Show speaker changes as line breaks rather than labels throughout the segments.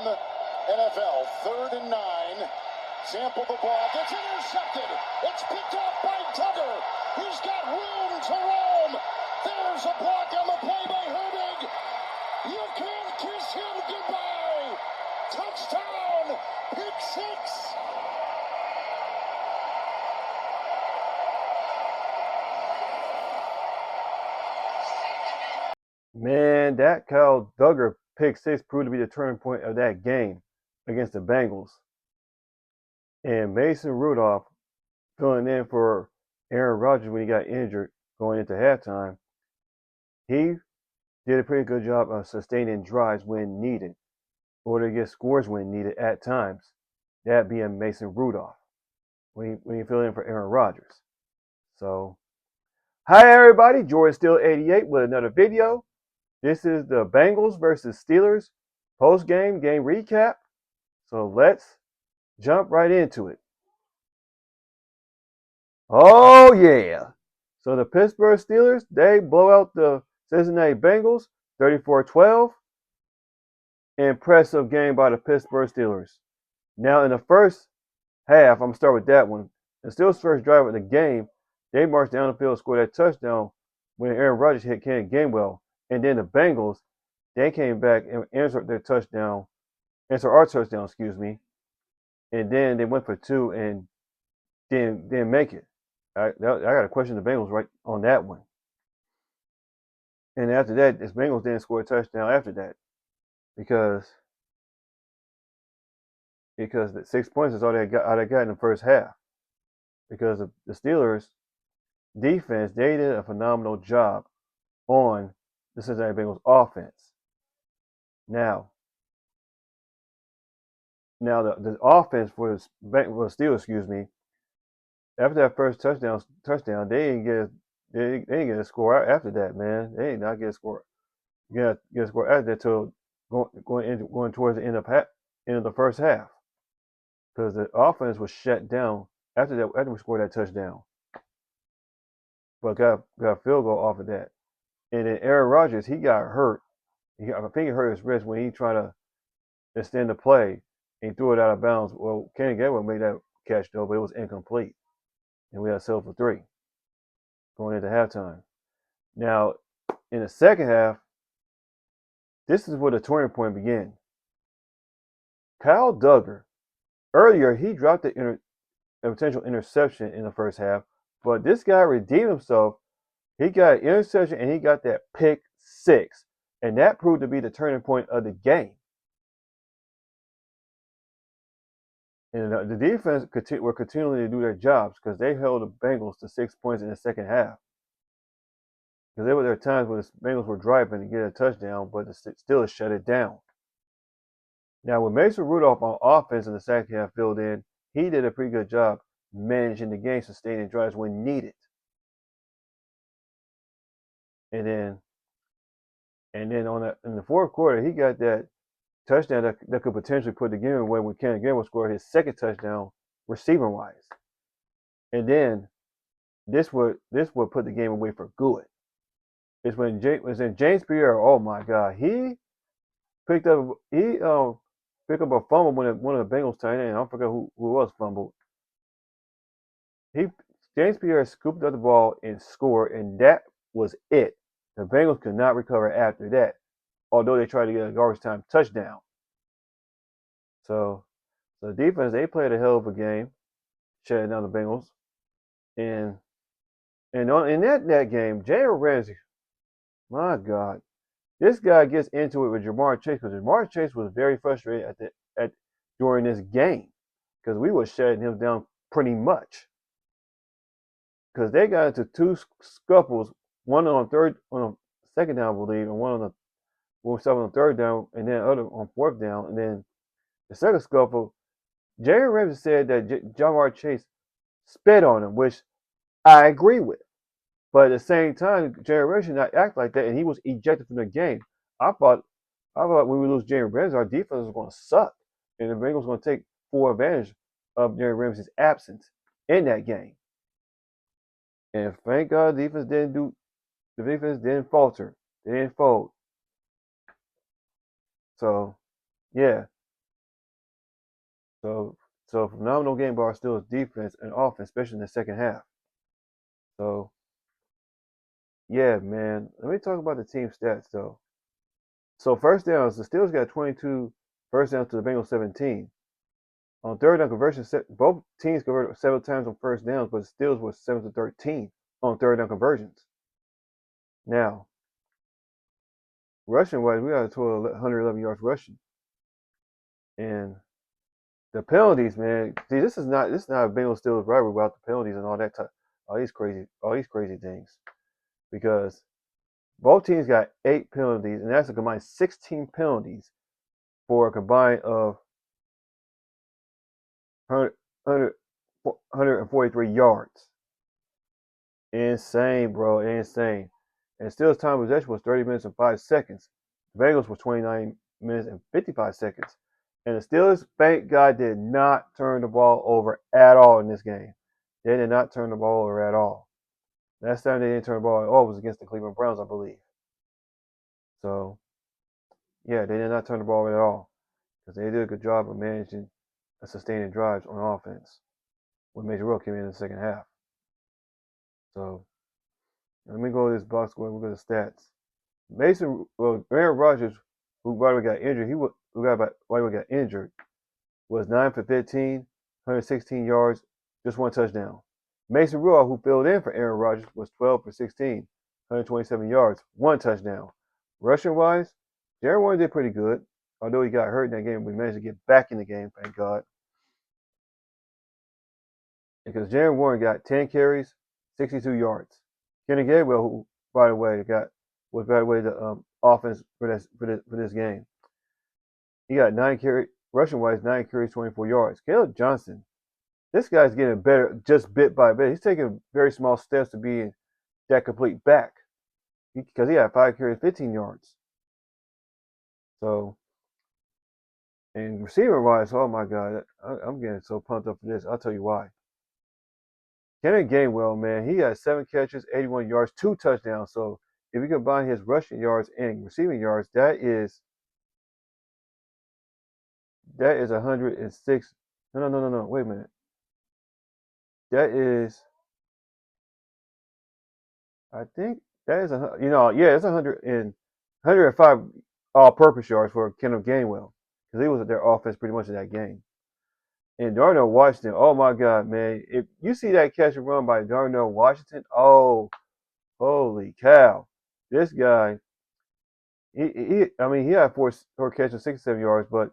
the NFL. 3rd and 9. Sample the ball. Gets intercepted. It's picked off by Tugger. He's got room to roam. There's a block on the play by Herbig. You can't kiss him goodbye. Touchdown. Pick 6.
Man, that Kyle Duggar pick 6 proved to be the turning point of that game against the Bengals. And Mason Rudolph filling in for Aaron Rodgers when he got injured going into halftime. He did a pretty good job of sustaining drives when needed, or to get scores when needed at times. That being Mason Rudolph when he filled in for Aaron Rodgers. So, hi everybody, Jordan Steele 88 with another video. This is the Bengals versus Steelers post-game game recap. So let's jump right into it. Oh yeah. So the Pittsburgh Steelers, they blow out the Cincinnati Bengals 34-12. Impressive game by the Pittsburgh Steelers. Now in the first half, I'm going to start with that one. The Steelers' first drive of the game, they marched down the field and scored that touchdown when Aaron Rodgers hit Kenny Gainwell. And then the Bengals, they came back and answered our touchdown, and then they went for 2 and didn't make it. I got to question the Bengals right on that one. And after that, the Bengals didn't score a touchdown after that because the 6 points is all they got in the first half. Because the Steelers defense, they did a phenomenal job on the Cincinnati Bengals offense. Now the offense for the Steelers, after that first touchdown, they didn't get a score after that, man. They did not get a score. Get a score after that till going towards the end of the first half, because the offense was shut down after we scored that touchdown. But got a field goal off of that. And then Aaron Rodgers, he got hurt. I think he hurt his wrist when he tried to extend the play and he threw it out of bounds. Well, Kenny Gainwell made that catch though, but it was incomplete. And we had settled for 3 going into halftime. Now, in the second half, this is where the turning point began. Kyle Duggar, earlier he dropped a potential interception in the first half, but this guy redeemed himself. He got an interception and he got that pick 6. And that proved to be the turning point of the game. And the defense were continuing to do their jobs because they held the Bengals to 6 points in the second half. Because there were times where the Bengals were driving to get a touchdown, but the Steelers shut it down. Now, with Mason Rudolph on offense in the second half filled in, he did a pretty good job managing the game, sustaining drives when needed. And then in the fourth quarter, he got that touchdown that could potentially put the game away when Kenny Gainwell scored his second touchdown receiving wise. And then this would put the game away for good. It's when James Pierre, oh my God, he picked up a fumble when one of the Bengals tight ends, I forgot who was fumbled. James Pierre scooped up the ball and scored, and that was it. The Bengals could not recover after that, although they tried to get a garbage time touchdown. So the defense, they played a hell of a game, shutting down the Bengals. And in that game, Jalen Ramsey, my God, this guy gets into it with Jamar Chase because Jamar Chase was very frustrated during this game because we were shutting him down pretty much. Because they got into 2 scuffles, one on second down, I believe, and one on the third down, and then other on fourth down. And then the second scuffle, Jerry Ramsey said that Jamar Chase spit on him, which I agree with. But at the same time, Jerry Ramsey did not act like that, and he was ejected from the game. I thought when we lose Jerry Ramsey, our defense was going to suck, and the Bengals were going to take full advantage of Jerry Ramsey's absence in that game. And thank God the defense didn't falter. They didn't fold. So, yeah. So phenomenal game by our Steelers defense and offense, especially in the second half. So yeah, man. Let me talk about the team stats though. So first downs, the Steelers got 22 first downs to the Bengals 17. On third down conversion, both teams converted several times on first downs, but the Steelers was 7-13 on third down conversions. Now, rushing wise, we got a total of 111 yards rushing, and the penalties, man. See, this is not a Bengals Steelers rivalry without the penalties and all that all these crazy things, because both teams got 8 penalties, and that's a combined 16 penalties for a combined of 143 yards. Insane, bro. Insane. And Steelers' time of possession was 30 minutes and 5 seconds. The Bengals was 29 minutes and 55 seconds. And the Steelers, thank God, did not turn the ball over at all in this game. They did not turn the ball over at all. Last time they didn't turn the ball at all was against the Cleveland Browns, I believe. So, yeah, they did not turn the ball over at all, because they did a good job of managing and sustaining drives on offense when Major Will came in the second half. So, let me go to this box score and look at the stats. Aaron Rodgers, who right away got injured, was 9 for 15, 116 yards, just one touchdown. Mason Rudolph, who filled in for Aaron Rodgers, was 12 for 16, 127 yards, one touchdown. Rushing wise, Jaron Warren did pretty good. Although he got hurt in that game, we managed to get back in the game, thank God. Because Jaron Warren got 10 carries, 62 yards. Kenny Gabriel, who, by the way, the offense for this game. He got 9 carries, rushing wise, 9 carries, 24 yards. Caleb Johnson, this guy's getting better just bit by bit. He's taking very small steps to be that complete back, because he had 5 carries, 15 yards. So, and receiver wise, oh my God, I'm getting so pumped up for this. I'll tell you why. Kenneth Gainwell, man, he had 7 catches, 81 yards, 2 touchdowns. So if you combine his rushing yards and receiving yards, that is 106. No. Wait a minute. That is, I think that is it's 105 all-purpose yards for Kenneth Gainwell, because he was at their offense pretty much in that game. And Darnell Washington, oh my God, man! If you see that catch and run by Darnell Washington, oh, holy cow! This guy, he had four catches, 67 yards, but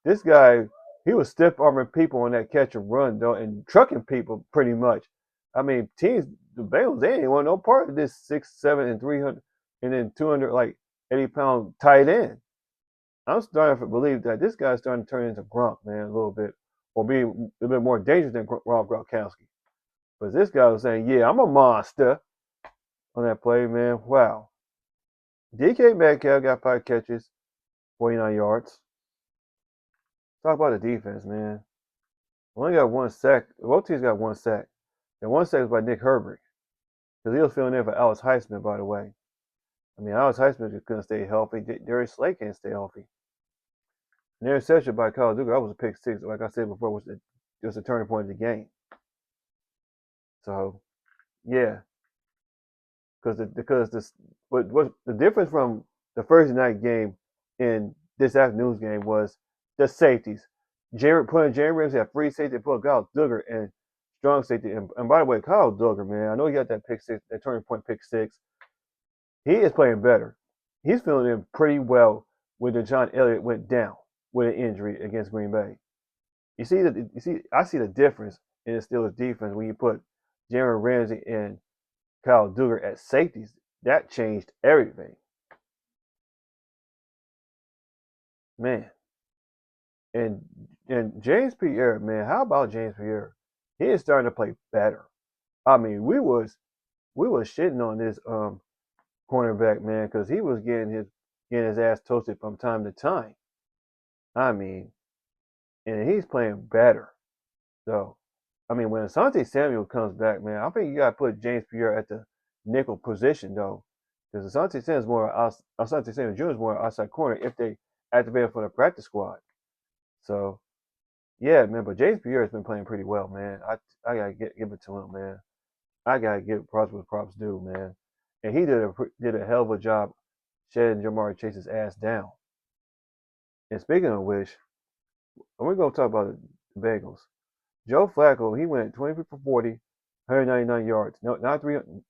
this guy, he was stiff arming people on that catch and run, though, and trucking people pretty much. I mean, the Bengals, they ain't want no part of this 6'7" and 300 and then 200 like 80-pound tight end. I'm starting to believe that this guy's starting to turn into Gronk, man, a little bit, or be a little bit more dangerous than Rob Gronkowski. But this guy was saying, "Yeah, I'm a monster" on that play, man. Wow. DK Metcalf got 5 catches, 49 yards. Talk about the defense, man. Only got 1 sack. Both teams got 1 sack. And 1 sack was by Nick Herbert, because he was filling in for Alex Highsmith, by the way. I mean, Alex Highsmith just couldn't stay healthy. Darius Slay can't stay healthy. An interception by Kyle Duggar, that was a pick 6. Like I said before, was just a turning point of the game. So, yeah. Because the difference from the Thursday night game and this afternoon's game was the safeties. Putting Jerry Ramsey at free safety, put Kyle Duggar and strong safety. And by the way, Kyle Duggar, man, I know he got that pick 6, that turning point pick 6. He is playing better. He's filling in pretty well when John Elliott went down with an injury against Green Bay. I see the difference in the Steelers defense when you put Jaren Ramsey and Kyle Duggar at safeties. That changed everything. Man. And James Pierre, man, how about James Pierre? He is starting to play better. I mean, we was shitting on this cornerback, man, because he was getting his ass toasted from time to time. I mean, and he's playing better. So, I mean, when Asante Samuel comes back, man, I think you got to put James Pierre at the nickel position, though, because Asante Samuel Jr. is more outside corner if they activate him for the practice squad. So, yeah, man. But James Pierre has been playing pretty well, man. I gotta give it to him, man. I gotta give props what props due, man. And he did a hell of a job shutting Jamar Chase's ass down. And speaking of which, we're gonna talk about the Bengals. Joe Flacco, he went 23 for 40, 199 yards. No, not 300.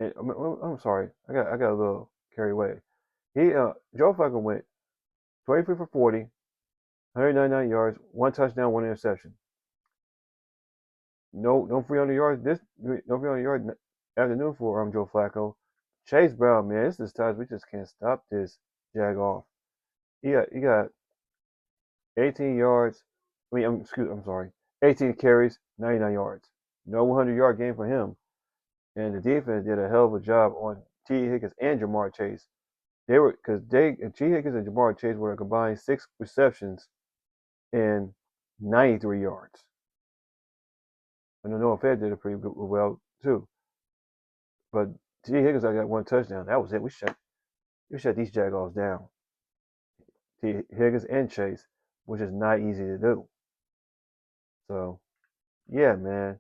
I'm sorry, I got a little carried away. Joe Flacco went 23 for 40, 199 yards, one touchdown, one interception. No 300 yards. No 300 yards afternoon for Joe Flacco. Chase Brown, man, this is times we just can't stop this jag off. He got 18 yards. I'm sorry, 18 carries, 99 yards. No 100-yard game for him. And the defense did a hell of a job on T. Higgins and Jamar Chase. They were because T. Higgins and Jamar Chase were a combined 6 receptions and 93 yards. And Noah Fed did it pretty good, well too. But T. Higgins, I got one touchdown. That was it. We shut these Jaguars down. T. Higgins and Chase, which is not easy to do. So yeah, man.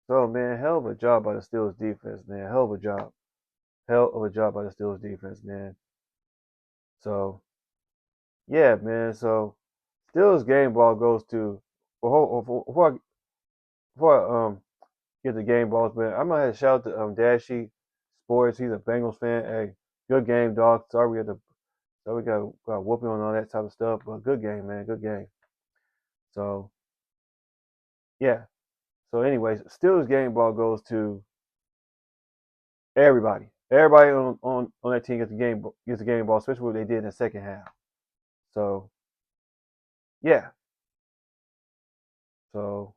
So man, hell of a job by the Steelers defense, man. Hell of a job. Hell of a job by the Steelers defense, man. So yeah, man. So Steelers game ball goes to before I get the game balls, man. I'm gonna shout out to Dashy Sports. He's a Bengals fan. Hey, good game, dog. Sorry we got whooping on all that type of stuff, but good game, man. Good game. So yeah. So anyways, Steelers game ball goes to everybody. Everybody on that team gets the game ball, especially what they did in the second half. So yeah. So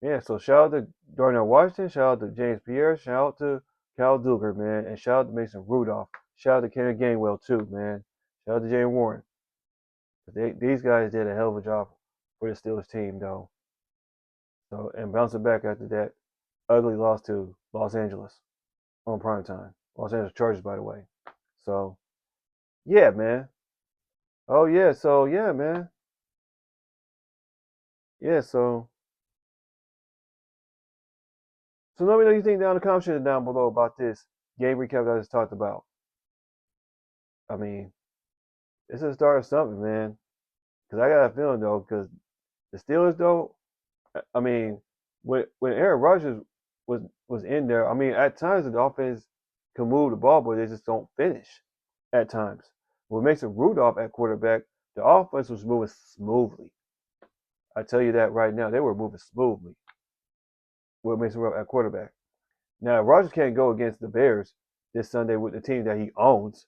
yeah, so shout out to Darnell Washington, shout out to James Pierre, shout out to Cal Duger, man, and shout out to Mason Rudolph. Shout out to Kenny Gainwell too, man. Shout out to Jay Warren. These guys did a hell of a job for the Steelers team, though. So and bouncing back after that ugly loss to Los Angeles on prime time. Los Angeles Chargers, by the way. So yeah, man. Oh yeah, so yeah, man. Yeah, so let me know what you think down in the comment section down below about this game recap that I just talked about. I mean, this is the start of something, man. Because I got a feeling though, because the Steelers though, I mean, when Aaron Rodgers was in there, I mean, at times the offense can move the ball, but they just don't finish. At times, what makes it Rudolph at quarterback, the offense was moving smoothly. I tell you that right now, they were moving smoothly. What makes Rudolph at quarterback? Now, if Rodgers can't go against the Bears this Sunday with the team that he owns,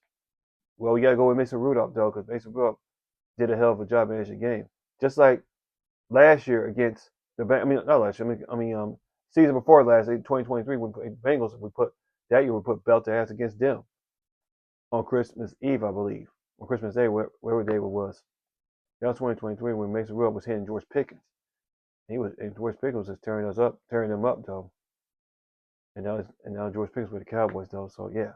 well, we got to go with Mason Rudolph though, because Mason Rudolph did a hell of a job managing the game. Just like last year against I mean, not last year. Season before last, 2023, when we played the Bengals, we put belt to ass against them on Christmas Eve, I believe, on Christmas Day, wherever day it was. That was 2023 when Mason Rudolph was hitting George Pickens. And George Pickens was tearing them up though. And now George Pickens with the Cowboys though. So yeah,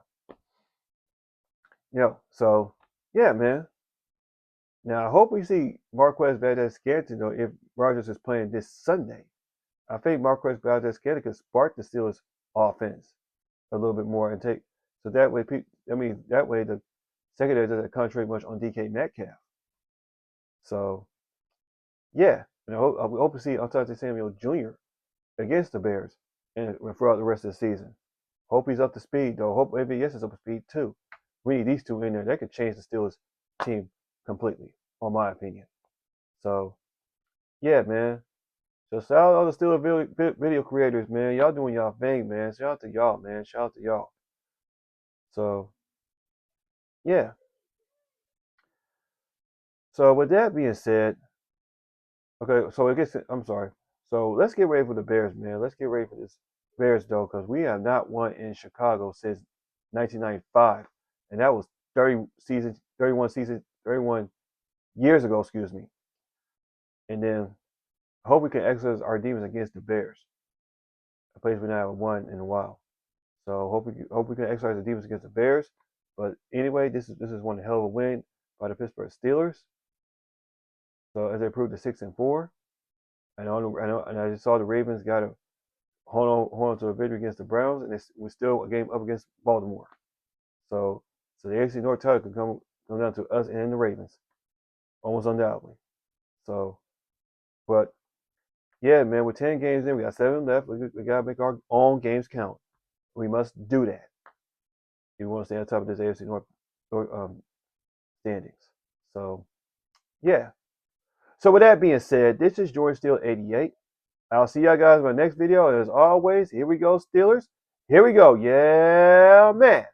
so yeah, man. Now I hope we see Marquez Valdez-Scantling though if Rodgers is playing this Sunday. I think Marquez Valdez-Scantling could spark the Steelers' offense a little bit more and take so that way. That way the secondary doesn't concentrate much on DK Metcalf. So yeah, and I hope to see Asante Samuel Jr. against the Bears and throughout the rest of the season. Hope he's up to speed though. Hope MVS is up to speed too. We need these two in there. That could change the Steelers team completely, in my opinion. So yeah, man. So shout out to all the Steelers video creators, man. Y'all doing y'all thing, man. Shout out to y'all, man. Shout out to y'all. So yeah. So with that being said, okay. So I guess I'm sorry. So let's get ready for the Bears, man. Let's get ready for this Bears though, because we have not won in Chicago since 1995, and that was 31 years ago. Excuse me. And then I hope we can exercise our demons against the Bears, a place we not won in a while. So hope we can exercise the demons against the Bears. But anyway, this is one hell of a win by the Pittsburgh Steelers. So as they improved to 6-4, and I just saw the Ravens got to hold on to a victory against the Browns, and it was still a game up against Baltimore. So the AFC North title could come down to us and the Ravens, almost undoubtedly. So, but yeah, man, with 10 games in, we got 7 left. We gotta make our own games count. We must do that if we want to stay on top of this AFC North standings. So, yeah. So with that being said, this is Jordan Steele 88. I'll see y'all guys in my next video. And as always, here we go, Steelers. Here we go. Yeah, man.